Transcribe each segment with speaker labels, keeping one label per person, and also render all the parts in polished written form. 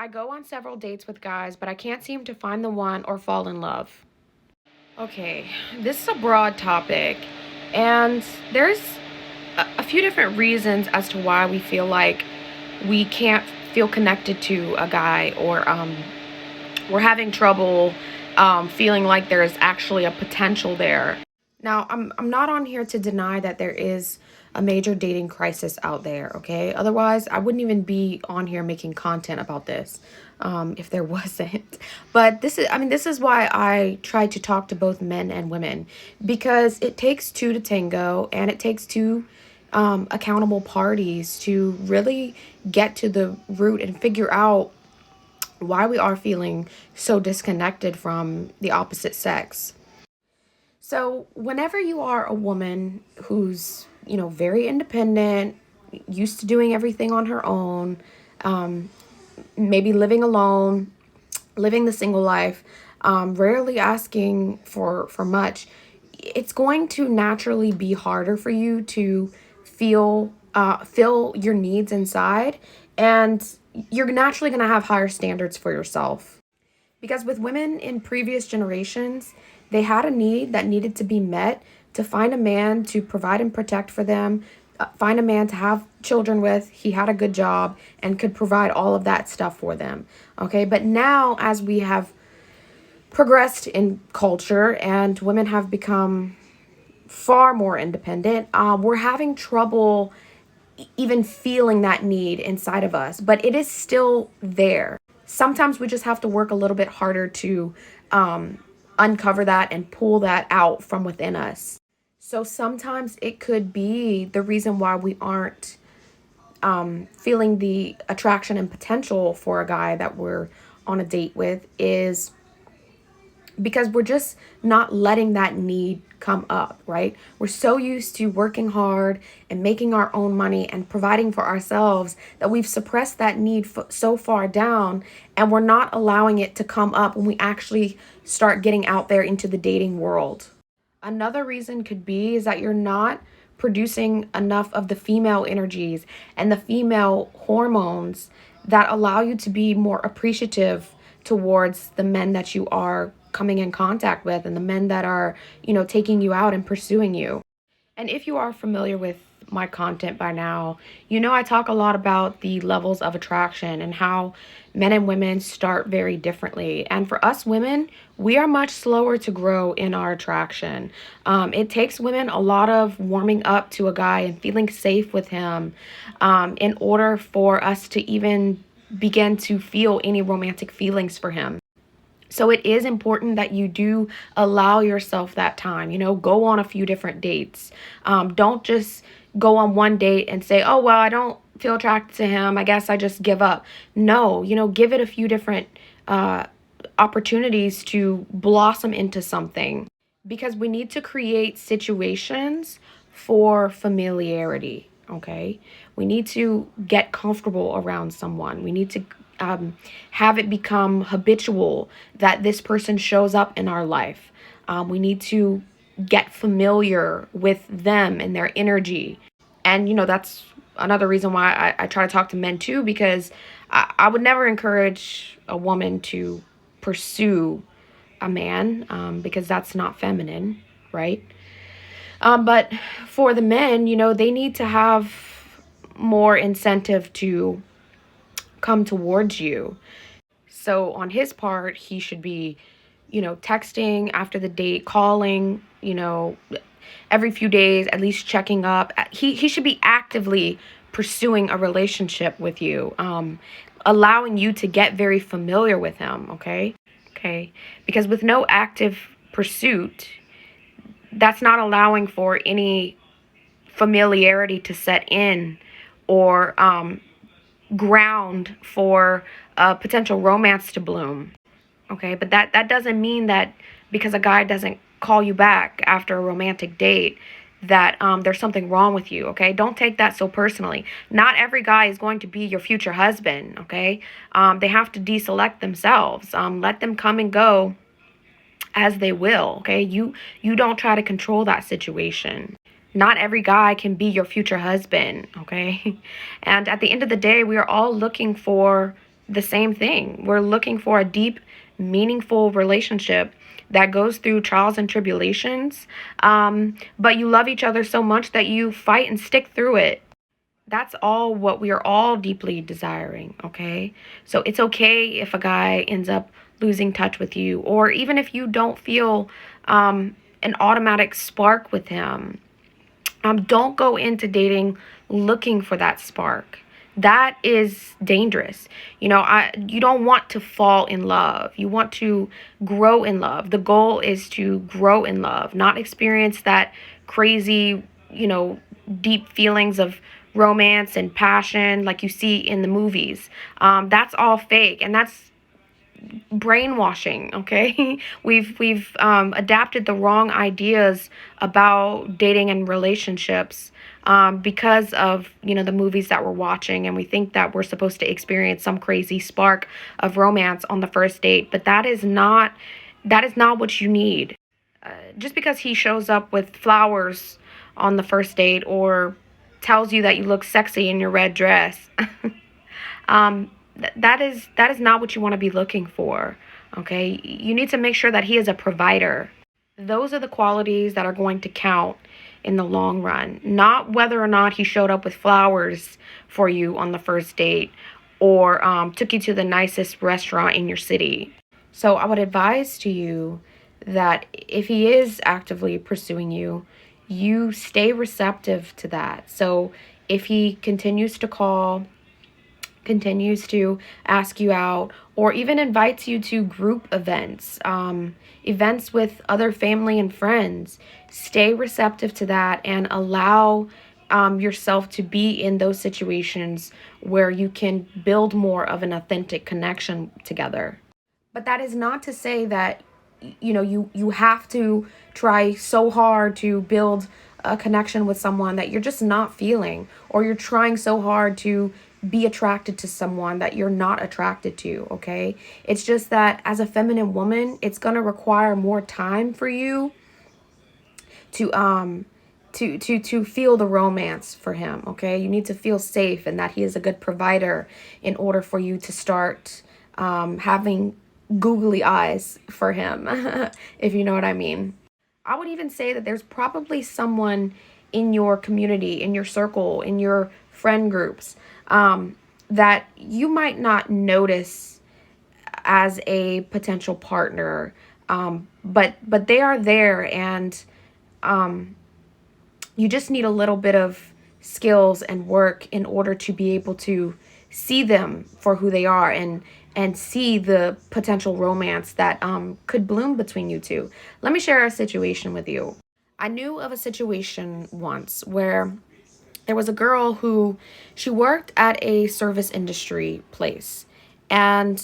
Speaker 1: I go on several dates with guys, but I can't seem to find the one or fall in love. Okay, this is a broad topic, and there's a few different reasons as to why we feel like we can't feel connected to a guy, or we're having trouble feeling like there's actually a potential there. Now, I'm not on here to deny that there is a major dating crisis out there, okay? Otherwise, I wouldn't even be on here making content about this if there wasn't. But this is why I try to talk to both men and women, because it takes two to tango, and it takes two accountable parties to really get to the root and figure out why we are feeling so disconnected from the opposite sex. So, whenever you are a woman who's, very independent, used to doing everything on her own, um, maybe living alone, living the single life, rarely asking for much, it's going to naturally be harder for you to fill your needs inside, and you're naturally going to have higher standards for yourself. Because with women in previous generations, they had a need that needed to be met to find a man to provide and protect for them, find a man to have children with. He had a good job and could provide all of that stuff for them. Okay, but now as we have progressed in culture and women have become far more independent, we're having trouble even feeling that need inside of us, but it is still there. Sometimes we just have to work a little bit harder to uncover that and pull that out from within us. So sometimes it could be the reason why we aren't feeling the attraction and potential for a guy that we're on a date with is because we're just not letting that need come up, right? We're so used to working hard and making our own money and providing for ourselves that we've suppressed that need so far down, and we're not allowing it to come up when we actually start getting out there into the dating world. Another reason could be is that you're not producing enough of the female energies and the female hormones that allow you to be more appreciative towards the men that you are coming in contact with, and the men that are, taking you out and pursuing you. And if you are familiar with my content by now, I talk a lot about the levels of attraction and how men and women start very differently. And for us women, we are much slower to grow in our attraction. It takes women a lot of warming up to a guy and feeling safe with him in order for us to even begin to feel any romantic feelings for him. So it is important that you do allow yourself that time, go on a few different dates. Don't just go on one date and say, oh, well, I don't feel attracted to him, I guess I just give up. No, give it a few different opportunities to blossom into something, because we need to create situations for familiarity. Okay, we need to get comfortable around someone. We need to have it become habitual that this person shows up in our life. We need to get familiar with them and their energy. And, that's another reason why I try to talk to men too, because I would never encourage a woman to pursue a man because that's not feminine, right? But for the men, they need to have more incentive to come towards you. So on his part, he should be, texting after the date, calling, every few days, at least checking up. He should be actively pursuing a relationship with you, allowing you to get very familiar with him, okay? Okay. Because with no active pursuit, that's not allowing for any familiarity to set in, or ground for potential romance to bloom. Okay, but that doesn't mean that because a guy doesn't call you back after a romantic date that there's something wrong with you. Okay, don't take that so personally. Not every guy is going to be your future husband. Okay, they have to deselect themselves. Let them come and go as they will. Okay, you don't try to control that situation. Not every guy can be your future husband, okay? And at the end of the day, we are all looking for the same thing. We're looking for a deep, meaningful relationship that goes through trials and tribulations, but you love each other so much that you fight and stick through it. That's all what we are all deeply desiring, okay? So it's okay if a guy ends up losing touch with you, or even if you don't feel an automatic spark with him. Don't go into dating looking for that spark. That is dangerous. You don't want to fall in love. You want to grow in love. The goal is to grow in love, not experience that crazy, deep feelings of romance and passion like you see in the movies. That's all fake, and that's brainwashing. Okay. We've adapted the wrong ideas about dating and relationships, because of the movies that we're watching, and we think that we're supposed to experience some crazy spark of romance on the first date, but that is not what you need. Just because he shows up with flowers on the first date, or tells you that you look sexy in your red dress, that is not what you want to be looking for. Okay, you need to make sure that he is a provider. Those are the qualities that are going to count in the long run, not whether or not he showed up with flowers for you on the first date, or took you to the nicest restaurant in your city. So I would advise to you that if he is actively pursuing you, you stay receptive to that. So if he continues to call, continues to ask you out, or even invites you to group events, events with other family and friends, stay receptive to that and allow yourself to be in those situations where you can build more of an authentic connection together. But that is not to say that you have to try so hard to build a connection with someone that you're just not feeling, or you're trying so hard to be attracted to someone that you're not attracted to. Okay, it's just that as a feminine woman, it's going to require more time for you to feel the romance for him. Okay, you need to feel safe and that he is a good provider in order for you to start having googly eyes for him, if you know what I mean. I would even say that there's probably someone in your community, in your circle, in your friend groups, that you might not notice as a potential partner, but they are there, and you just need a little bit of skills and work in order to be able to see them for who they are, and see the potential romance that could bloom between you two. Let me share a situation with you. I knew of a situation once where there was a girl who, she worked at a service industry place, and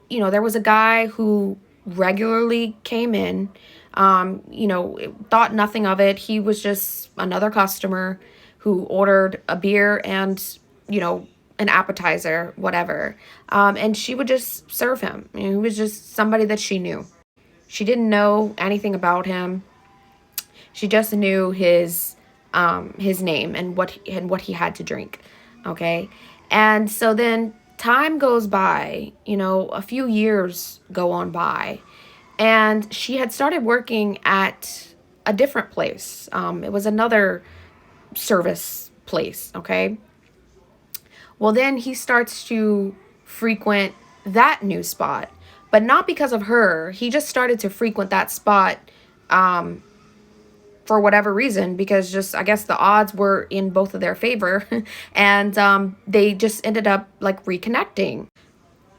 Speaker 1: there was a guy who regularly came in, thought nothing of it. He was just another customer who ordered a beer and an appetizer, whatever, and she would just serve him. He was just somebody that she knew. She didn't know anything about him. She just knew his name and what he had to drink. Okay. And so then time goes by, a few years go on by, and she had started working at a different place. It was another service place. Okay. Well, then he starts to frequent that new spot, but not because of her. He just started to frequent that spot, for whatever reason, because just, I guess, the odds were in both of their favor, and they just ended up like reconnecting.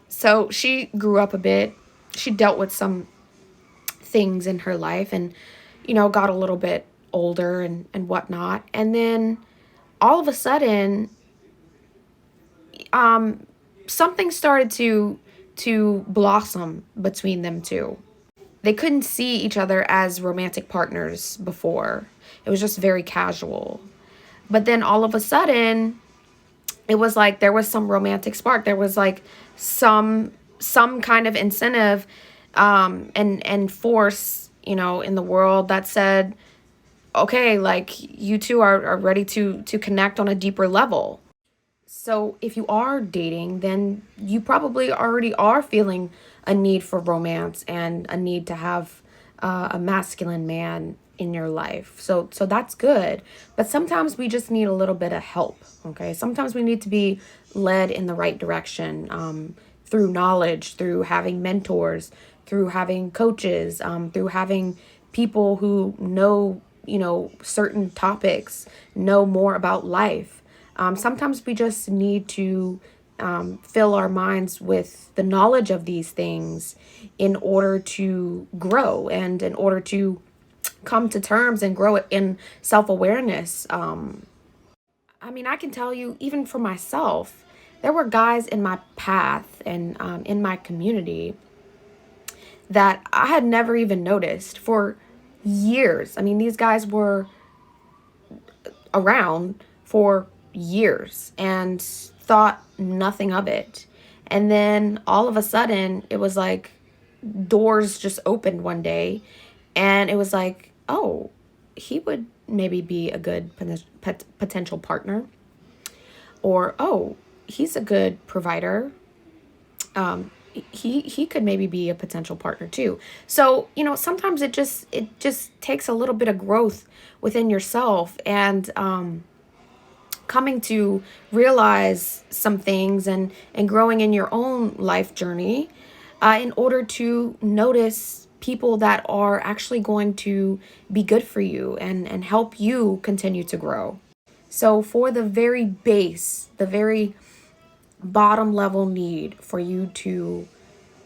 Speaker 1: So she grew up a bit. She dealt with some things in her life, and got a little bit older and whatnot. And then all of a sudden, something started to blossom between them two. They couldn't see each other as romantic partners before. It was just very casual. But then all of a sudden, it was like there was some romantic spark. There was like some kind of incentive, and force, in the world that said, okay, like you two are ready to connect on a deeper level. So if you are dating, then you probably already are feeling a need for romance and a need to have a masculine man in your life. So that's good. But sometimes we just need a little bit of help. Okay. Sometimes we need to be led in the right direction, through knowledge, through having mentors, through having coaches, through having people who know, certain topics, know more about life. Sometimes we just need to fill our minds with the knowledge of these things in order to grow and in order to come to terms and grow in self-awareness. I mean, I can tell you, even for myself, there were guys in my path and in my community that I had never even noticed for years. I mean, these guys were around for years and thought nothing of it. And then all of a sudden, it was like doors just opened one day, and it was like, oh, he would maybe be a good potential partner, or oh, he's a good provider. He could maybe be a potential partner too. So, sometimes it just takes a little bit of growth within yourself, and coming to realize some things, and growing in your own life journey, in order to notice people that are actually going to be good for you and help you continue to grow. So for the very base, the very bottom level need for you to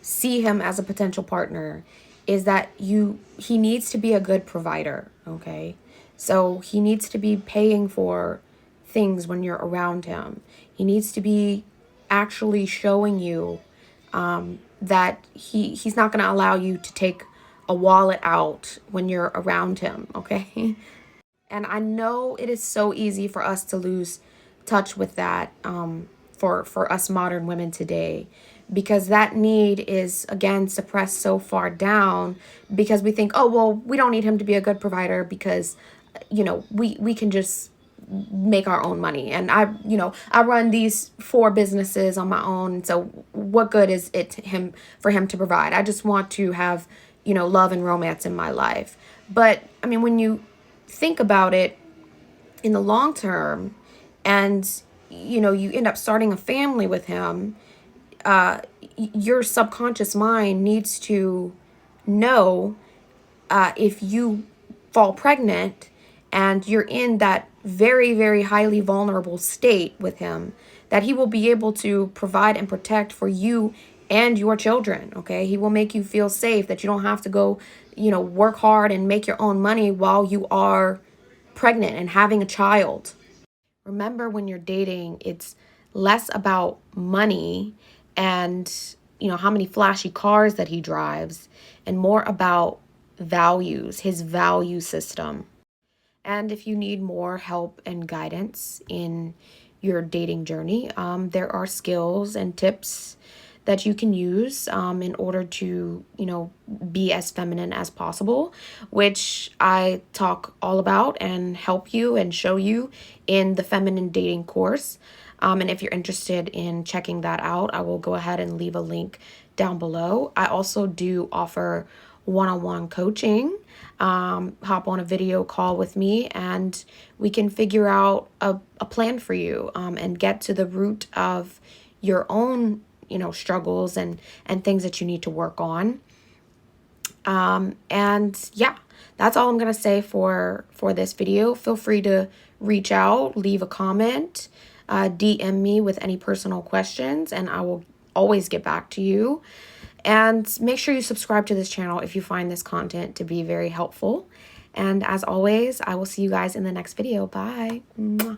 Speaker 1: see him as a potential partner is that he needs to be a good provider, okay? So he needs to be paying for things when you're around him. He needs to be actually showing you that he's not going to allow you to take a wallet out when you're around him, okay? And I know it is so easy for us to lose touch with that, for us modern women today, because that need is, again, suppressed so far down, because we think, oh, well, we don't need him to be a good provider because, we can just make our own money. And I run these 4 businesses on my own. So what good is it for him to provide? I just want to have, love and romance in my life. But I mean, when you think about it in the long term, and you end up starting a family with him, your subconscious mind needs to know, if you fall pregnant and you're in that very, very highly vulnerable state with him, that he will be able to provide and protect for you and your children. Okay. He will make you feel safe, that you don't have to go, work hard and make your own money while you are pregnant and having a child. Remember, when you're dating, it's less about money and, how many flashy cars that he drives, and more about values, his value system. And if you need more help and guidance in your dating journey, there are skills and tips that you can use, in order to, be as feminine as possible, which I talk all about and help you and show you in the feminine dating course. And if you're interested in checking that out, I will go ahead and leave a link down below. I also do offer one-on-one coaching. Hop on a video call with me and we can figure out a plan for you, and get to the root of your own, struggles and things that you need to work on. And yeah, that's all I'm going to say for this video. Feel free to reach out, leave a comment, DM me with any personal questions, and I will always get back to you. And make sure you subscribe to this channel if you find this content to be very helpful. And as always, I will see you guys in the next video. Bye. Mwah.